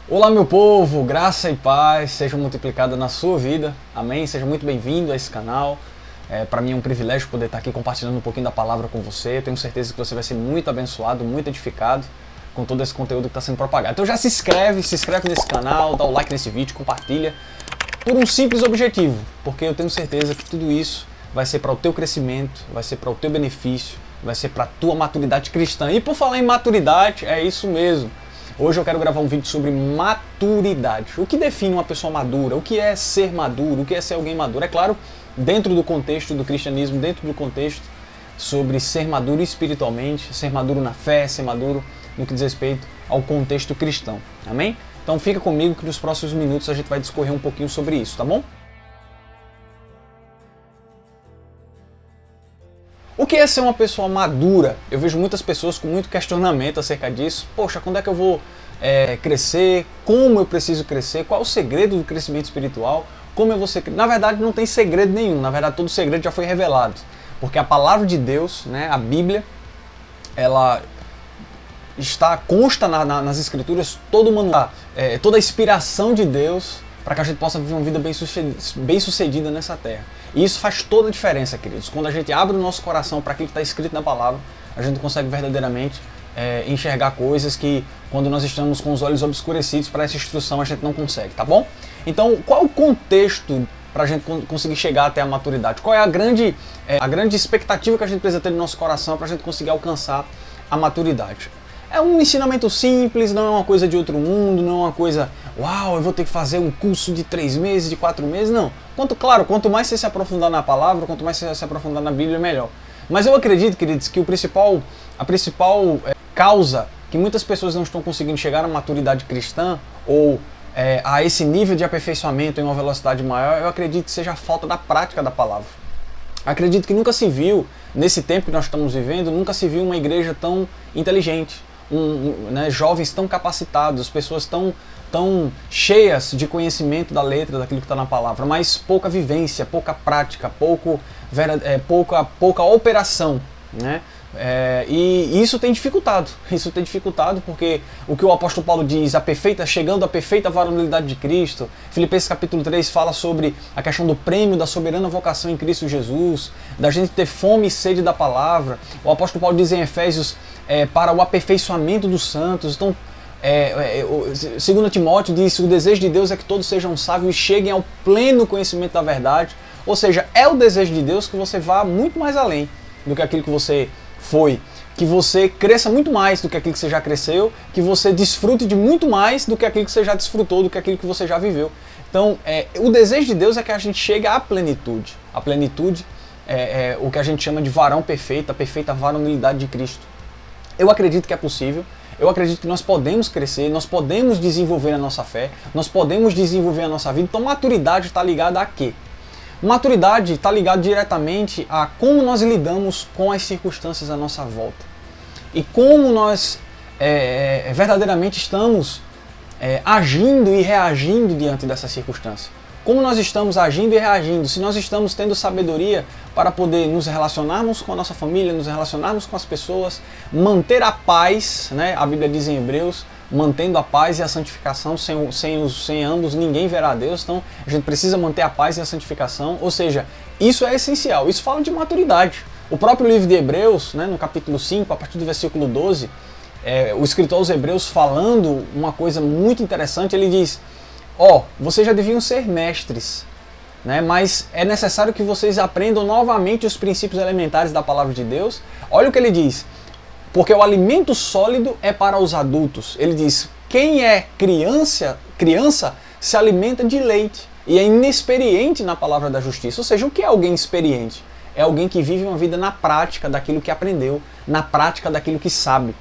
Olá meu povo, graça e paz sejam multiplicadas na sua vida, amém? Seja muito bem-vindo a esse canal. Para mim é um privilégio poder estar aqui compartilhando um pouquinho da palavra com você. Tenho certeza que você vai ser muito abençoado, muito edificado com todo esse conteúdo que está sendo propagado. Então já se inscreve nesse canal, dá o like nesse vídeo, compartilha, por um simples objetivo, porque eu tenho certeza que tudo isso vai ser para o teu crescimento, vai ser para o teu benefício, vai ser para a tua maturidade cristã. E por falar em maturidade, é isso mesmo. Hoje eu quero gravar um vídeo sobre maturidade. O que define uma pessoa madura? O que é ser maduro? O que é ser alguém maduro? É claro, dentro do contexto do cristianismo, dentro do contexto sobre ser maduro espiritualmente, ser maduro na fé, ser maduro no que diz respeito ao contexto cristão. Amém? Então fica comigo que nos próximos minutos a gente vai discorrer um pouquinho sobre isso, tá bom? O que é ser uma pessoa madura? Eu vejo muitas pessoas com muito questionamento acerca disso. Poxa, quando é que eu vou crescer? Como eu preciso crescer? Qual é o segredo do crescimento espiritual? Como eu vou ser... Na verdade, não tem segredo nenhum. Na verdade, todo segredo já foi revelado. Porque a palavra de Deus, né, a Bíblia, ela consta nas Escrituras todo o manual, toda a inspiração de Deus para que a gente possa viver uma vida bem sucedida nessa terra. E isso faz toda a diferença, queridos. Quando a gente abre o nosso coração para aquilo que está escrito na palavra, a gente consegue verdadeiramente enxergar coisas que, quando nós estamos com os olhos obscurecidos para essa instrução, a gente não consegue, tá bom? Então, qual é o contexto para a gente conseguir chegar até a maturidade? Qual é a grande expectativa que a gente precisa ter no nosso coração para a gente conseguir alcançar a maturidade? É um ensinamento simples, não é uma coisa de outro mundo, não é uma coisa, uau, eu vou ter que fazer um curso de 3 meses, de 4 meses, não. Quanto mais você se aprofundar na palavra, quanto mais você se aprofundar na Bíblia, melhor. Mas eu acredito, queridos, que a principal causa que muitas pessoas não estão conseguindo chegar à maturidade cristã, ou a esse nível de aperfeiçoamento em uma velocidade maior, eu acredito que seja a falta da prática da palavra. Acredito que nunca se viu, nesse tempo que nós estamos vivendo, nunca se viu uma igreja tão inteligente. Jovens tão capacitados, pessoas tão cheias de conhecimento da letra, daquilo que está na palavra, mas pouca vivência, pouca prática, pouca operação, né? E isso tem dificultado porque o que o apóstolo Paulo diz, chegando à perfeita varonilidade de Cristo. Filipenses capítulo 3 fala sobre a questão do prêmio da soberana vocação em Cristo Jesus, da gente ter fome e sede da palavra. O apóstolo Paulo diz em Efésios, para o aperfeiçoamento dos santos. Então, 2 Timóteo diz, o desejo de Deus é que todos sejam sábios e cheguem ao pleno conhecimento da verdade. Ou seja, é o desejo de Deus que você vá muito mais além do que aquilo que você foi, que você cresça muito mais do que aquilo que você já cresceu, que você desfrute de muito mais do que aquilo que você já desfrutou, do que aquilo que você já viveu. Então, o desejo de Deus é que a gente chegue à plenitude. A plenitude é o que a gente chama de varão perfeito, a perfeita varonilidade de Cristo. Eu acredito que é possível, eu acredito que nós podemos crescer, nós podemos desenvolver a nossa fé, nós podemos desenvolver a nossa vida. Então, maturidade está ligada a quê? Maturidade está ligada diretamente a como nós lidamos com as circunstâncias à nossa volta. E como nós verdadeiramente estamos agindo e reagindo diante dessa circunstância. Como nós estamos agindo e reagindo, se nós estamos tendo sabedoria para poder nos relacionarmos com a nossa família, nos relacionarmos com as pessoas, manter a paz, né? A Bíblia diz em Hebreus, mantendo a paz e a santificação, sem ambos ninguém verá a Deus. Então a gente precisa manter a paz e a santificação, ou seja, isso é essencial, isso fala de maturidade. O próprio livro de Hebreus, né, no capítulo 5, a partir do versículo 12, o escritor aos Hebreus falando uma coisa muito interessante, ele diz, vocês já deviam ser mestres, né? Mas é necessário que vocês aprendam novamente os princípios elementares da palavra de Deus. Olha o que ele diz, porque o alimento sólido é para os adultos. Ele diz, quem é criança se alimenta de leite e é inexperiente na palavra da justiça. Ou seja, o que é alguém experiente? É alguém que vive uma vida na prática daquilo que aprendeu, na prática daquilo que sabe.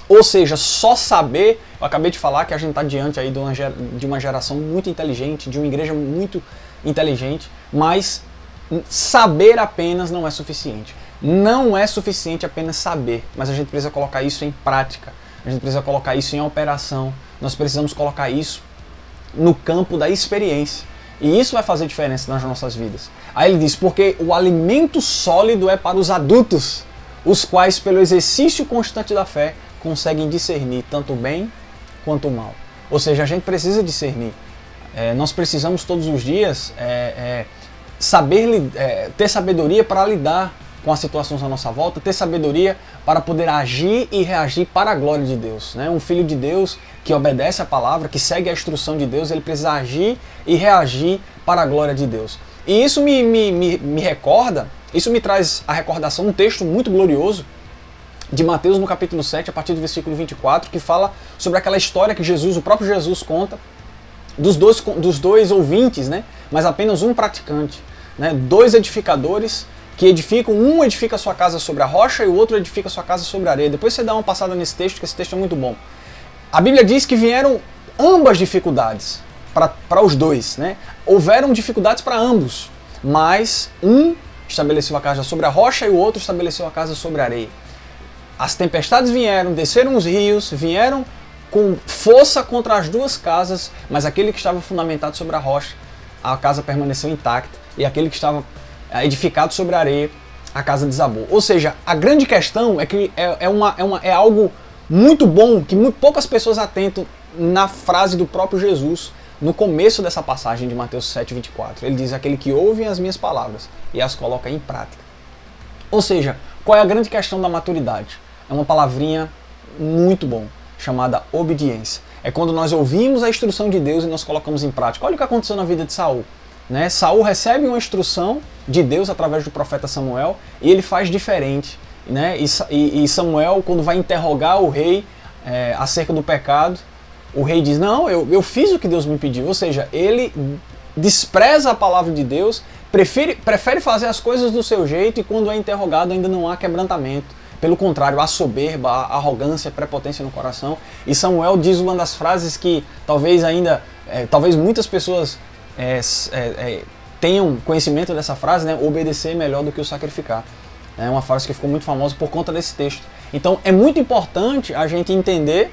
Ou seja, só saber, eu acabei de falar que a gente está diante aí de uma geração muito inteligente, de uma igreja muito inteligente, mas saber apenas não é suficiente. Não é suficiente apenas saber, mas a gente precisa colocar isso em prática, a gente precisa colocar isso em operação, nós precisamos colocar isso no campo da experiência. E isso vai fazer diferença nas nossas vidas. Aí ele diz, porque o alimento sólido é para os adultos, os quais, pelo exercício constante da fé, conseguem discernir tanto o bem quanto o mal. Ou seja, a gente precisa discernir. Nós precisamos todos os dias ter sabedoria para lidar com as situações à nossa volta, ter sabedoria para poder agir e reagir para a glória de Deus. Né? Um filho de Deus que obedece a palavra, que segue a instrução de Deus, ele precisa agir e reagir para a glória de Deus. E isso me recorda, isso me traz a recordação, um texto muito glorioso de Mateus no capítulo 7, a partir do versículo 24, que fala sobre aquela história que Jesus, o próprio Jesus conta, dos dois ouvintes, né? Mas apenas um praticante. Né? Dois edificadores que edificam, um edifica a sua casa sobre a rocha e o outro edifica a sua casa sobre a areia. Depois você dá uma passada nesse texto, que esse texto é muito bom. A Bíblia diz que vieram ambas dificuldades para os dois. Né? Houveram dificuldades para ambos, mas um estabeleceu a casa sobre a rocha e o outro estabeleceu a casa sobre a areia. As tempestades vieram, desceram os rios, vieram com força contra as duas casas, mas aquele que estava fundamentado sobre a rocha, a casa permaneceu intacta, e aquele que estava edificado sobre a areia, a casa desabou. Ou seja, a grande questão é que é algo muito bom, que muito poucas pessoas atentam na frase do próprio Jesus, no começo dessa passagem de Mateus 7,24. Ele diz: aquele que ouve as minhas palavras e as coloca em prática. Ou seja, qual é a grande questão da maturidade? É uma palavrinha muito bom, chamada obediência. É quando nós ouvimos a instrução de Deus e nós colocamos em prática. Olha o que aconteceu na vida de Saul. Né? Saul recebe uma instrução de Deus através do profeta Samuel e ele faz diferente. Né? E Samuel, quando vai interrogar o rei acerca do pecado, o rei diz: não, eu fiz o que Deus me pediu. Ou seja, ele despreza a palavra de Deus, prefere fazer as coisas do seu jeito, e quando é interrogado ainda não há quebrantamento. Pelo contrário, há soberba, há arrogância, prepotência no coração. E Samuel diz uma das frases que talvez muitas pessoas tenham conhecimento dessa frase, né? Obedecer é melhor do que o sacrificar. É uma frase que ficou muito famosa por conta desse texto. Então é muito importante a gente entender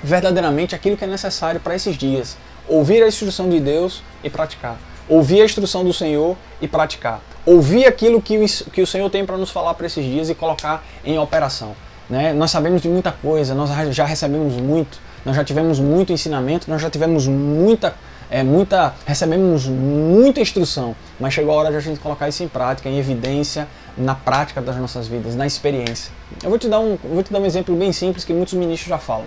verdadeiramente aquilo que é necessário para esses dias. Ouvir a instrução de Deus e praticar. Ouvir a instrução do Senhor e praticar. Ouvir aquilo que o Senhor tem para nos falar para esses dias e colocar em operação. Né? Nós sabemos de muita coisa, nós já recebemos muito, nós já tivemos muito ensinamento, nós já tivemos recebemos muita instrução, mas chegou a hora de a gente colocar isso em prática, em evidência, na prática das nossas vidas, na experiência. Eu vou te dar um exemplo bem simples que muitos ministros já falam.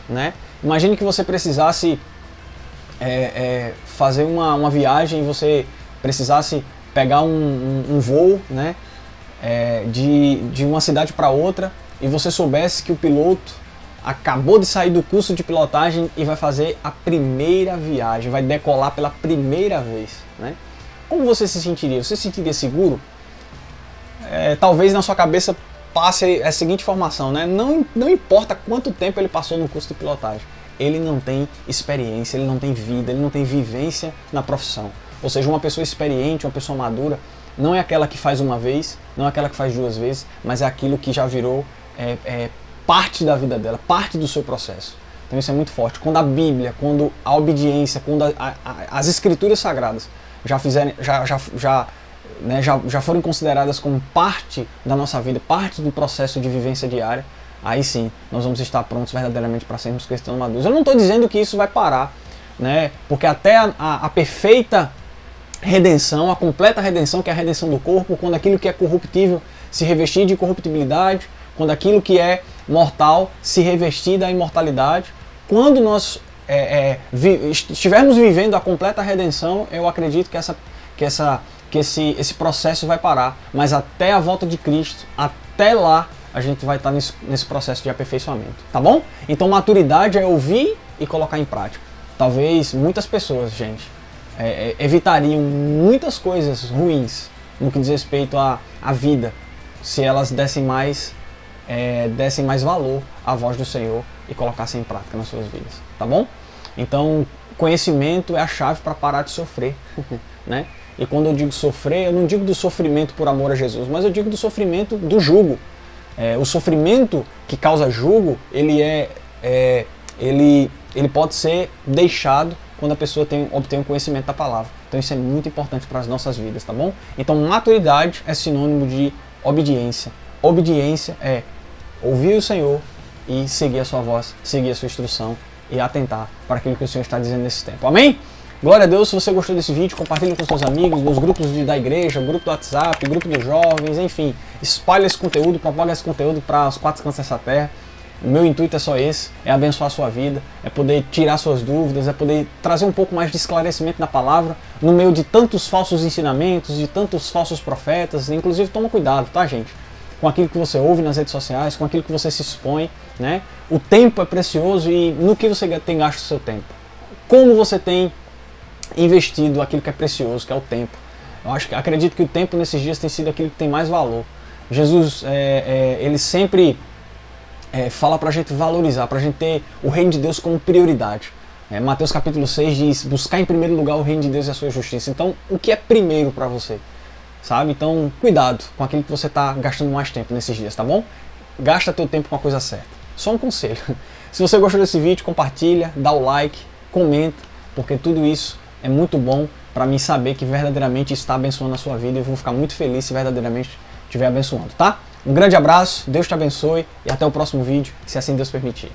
Né? Imagine que você precisasse fazer uma viagem e você precisasse pegar um voo, né, de uma cidade para outra, e você soubesse que o piloto acabou de sair do curso de pilotagem e vai fazer a primeira viagem, vai decolar pela primeira vez. Né? Como você se sentiria? Você se sentiria seguro? Talvez na sua cabeça passe a seguinte informação, né? Não importa quanto tempo ele passou no curso de pilotagem, ele não tem experiência, ele não tem vida, ele não tem vivência na profissão. Ou seja, uma pessoa experiente, uma pessoa madura, não é aquela que faz uma vez, não é aquela que faz duas vezes, mas é aquilo que já virou parte da vida dela, parte do seu processo. Então isso é muito forte. Quando a Bíblia, quando a obediência, quando as Escrituras Sagradas já foram consideradas como parte da nossa vida, parte do processo de vivência diária, aí sim, nós vamos estar prontos verdadeiramente para sermos cristãos maduros. Eu não estou dizendo que isso vai parar, né? Porque até a perfeita redenção, a completa redenção, que é a redenção do corpo, quando aquilo que é corruptível se revestir de corruptibilidade, quando aquilo que é mortal se revestir da imortalidade, quando nós estivermos vivendo a completa redenção, eu acredito que esse processo vai parar. Mas até a volta de Cristo, até lá, a gente vai estar nesse processo de aperfeiçoamento, tá bom? Então maturidade é ouvir e colocar em prática. Talvez muitas pessoas, gente, evitariam muitas coisas ruins no que diz respeito à vida, se elas dessem mais valor à voz do Senhor e colocassem em prática nas suas vidas, tá bom? Então, conhecimento é a chave para parar de sofrer, né? E quando eu digo sofrer, eu não digo do sofrimento por amor a Jesus, mas eu digo do sofrimento do jugo. O sofrimento que causa jugo, ele pode ser deixado quando a pessoa obtém o conhecimento da palavra. Então isso é muito importante para as nossas vidas, tá bom? Então maturidade é sinônimo de obediência. Obediência é ouvir o Senhor e seguir a sua voz, seguir a sua instrução e atentar para aquilo que o Senhor está dizendo nesse tempo. Amém? Glória a Deus. Se você gostou desse vídeo, compartilhe com seus amigos, nos grupos da igreja, grupo do WhatsApp, grupo dos jovens, enfim. Espalhe esse conteúdo, propague esse conteúdo para os 4 cantos dessa terra. O meu intuito é só esse, é abençoar a sua vida, é poder tirar suas dúvidas, é poder trazer um pouco mais de esclarecimento na palavra, no meio de tantos falsos ensinamentos, de tantos falsos profetas. Inclusive, toma cuidado, tá, gente? Com aquilo que você ouve nas redes sociais, com aquilo que você se expõe, né? O tempo é precioso e no que você tem gasto o seu tempo? Como você tem investido aquilo que é precioso, que é o tempo? Acredito que o tempo nesses dias tem sido aquilo que tem mais valor. Jesus, ele sempre fala para a gente valorizar, para a gente ter o reino de Deus como prioridade. Mateus capítulo 6 diz, buscar em primeiro lugar o reino de Deus e a sua justiça. Então, o que é primeiro para você? Sabe? Então, cuidado com aquilo que você está gastando mais tempo nesses dias, tá bom? Gasta teu tempo com a coisa certa. Só um conselho. Se você gostou desse vídeo, compartilha, dá o like, comenta, porque tudo isso é muito bom para mim saber que verdadeiramente está abençoando a sua vida e eu vou ficar muito feliz se verdadeiramente estiver abençoando, tá? Um grande abraço, Deus te abençoe e até o próximo vídeo, se assim Deus permitir.